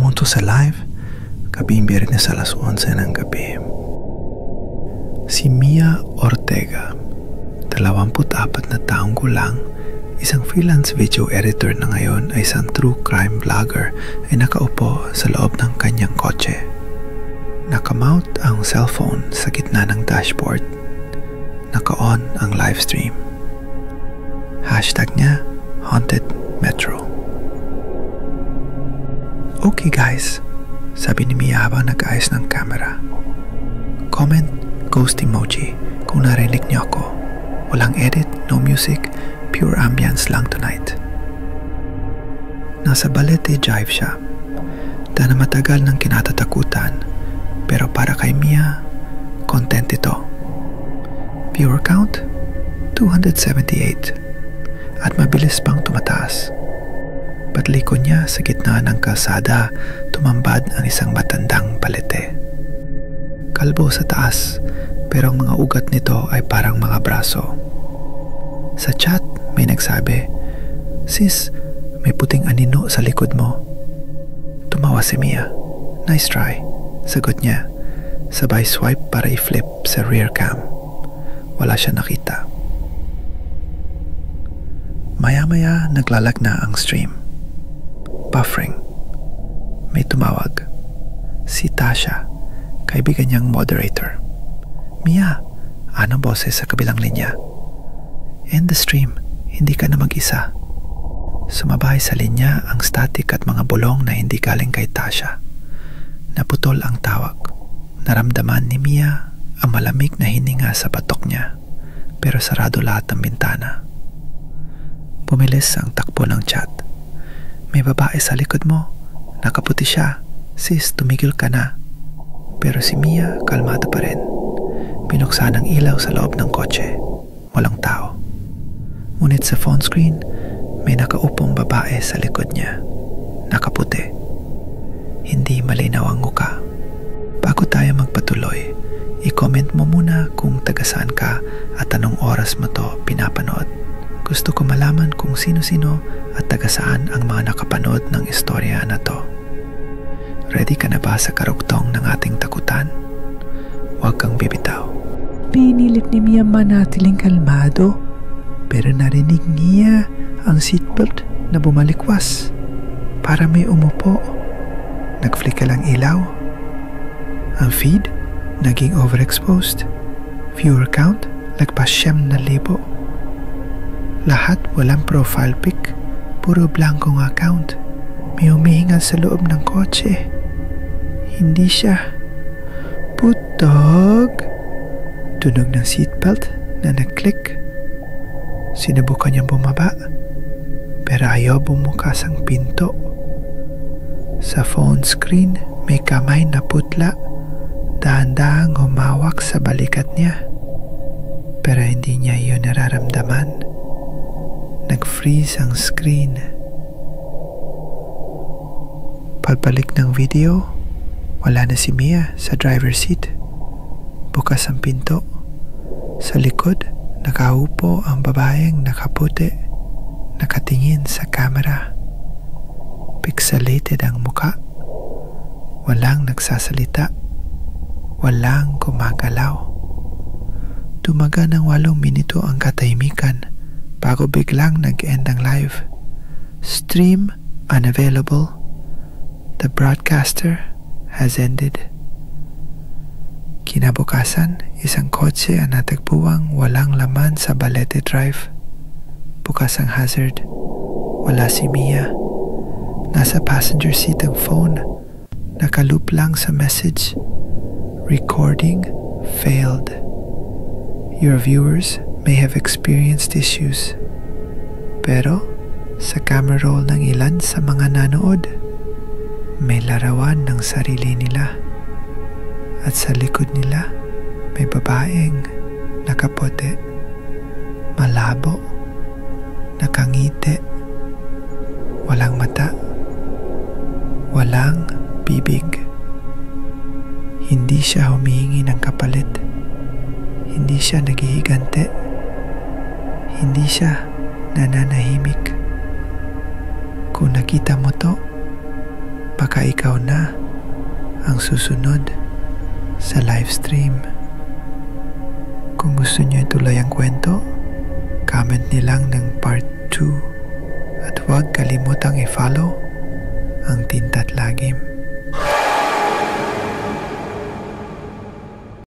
hamon to sa live, gabing Biyernes alas 11 ng gabi. Si Mia Ortega, 24 na taong gulang, isang freelance video editor na ngayon ay isang true crime vlogger ay nakaupo sa loob ng kanyang kotse. Nakamount ang cellphone sa gitna ng dashboard. Naka-on ang livestream. Hashtag niya, Haunted Metro. Okay guys, sabi ni Mia habang nag-ayos ng camera. Comment, ghost emoji kung narinig niyo ako. Walang edit, no music, pure ambience lang tonight. Nasa Balete Drive siya. Dahil matagal ng kinatatakutan, pero para kay Mia, content ito. Viewer count, 278. At mabilis pang tumataas. Patlikod niya sa gitna ng kalsada, tumambad ang isang matandang palete. Kalbo sa taas, pero ang mga ugat nito ay parang mga braso. Sa chat, may nagsabi, "Sis, may puting anino sa likod mo." Tumawa si Mia. "Nice try," sagot niya. Sabay swipe para i-flip sa rear cam. Wala siya nakita. Maya-maya naglalag na ang stream. Buffering. May tumawag. Si Tasha, kaibigan niyang moderator. "Mia, anong boses sa kabilang linya?" "End the stream, hindi ka na mag-isa." Sumabay sa linya ang static at mga bulong na hindi galing kay Tasha. Naputol ang tawag. Naramdaman ni Mia ang malamig na hininga sa batok niya, pero sarado lahat ng bintana. Bumilis ang takbo ng chat. "May babae sa likod mo. Nakaputi siya. Sis, tumigil ka na." Pero si Mia kalmado pa rin. Binuksan ang ilaw sa loob ng kotse. Walang tao. Ngunit sa phone screen, may nakaupong babae sa likod niya. Nakaputi. Hindi malinaw ang muka. Bago tayo magpatuloy, i-comment mo muna kung taga saan ka at anong oras mo to pinapanood. Gusto ko malaman kung sino-sino at taga saan ang mga nakapanood ng istorya na to. Ready ka na ba sa karugtong ng ating takutan? Huwag kang bibitaw. Pinilit ni Mia manatiling kalmado, pero narinig niya ang seatbelt na bumalikwas. Para may umupo. Nag-flicker lang ilaw. Ang feed naging overexposed. Viewer count lagpas 7,000. Lahat walang profile pic, puro blankong account. May humihingal sa loob ng kotse. Hindi siya. Putog! Tunog ng seatbelt na nag-click. Sinubukan niyang bumaba, pero ayaw bumukas ang pinto. Sa phone screen, may kamay na putla, dahan-dahang humawak sa balikat niya. Pero hindi niya yun nararamdaman. Nag-freeze ang screen. Palbalik ng video, wala na si Mia sa driver's seat. Bukas ang pinto. Sa likod, nakaupo ang babaeng nakaputi, nakatingin sa camera. Pixelated ang muka. Walang nagsasalita. Walang gumagalaw. Tumaga ng 8 minuto ang katahimikan bago biglang nag-end ang live. Stream unavailable. The broadcaster has ended. Kinabukasan, isang kotse ang natagpuang walang laman sa Balete Drive. Bukas ang hazard. Wala si Mia. Nasa passenger seat ang phone. Nakaloop lang sa message. Recording failed. Your viewers may have experienced issues. Pero sa camera roll ng ilan sa mga nanood, may larawan ng sarili nila. At sa likod nila, may babaeng nakaputi, malabo, nakangiti, walang mata, walang bibig. Hindi siya humihingi ng kapalit. Hindi siya naghihigante. Hindi siya nananahimik. Kung nakita mo to, baka ikaw na ang susunod sa live stream. Kung gusto niyo ituloy ang kwento, comment nilang ng part 2 at huwag kalimutang i-follow ang Tinta't Lagim.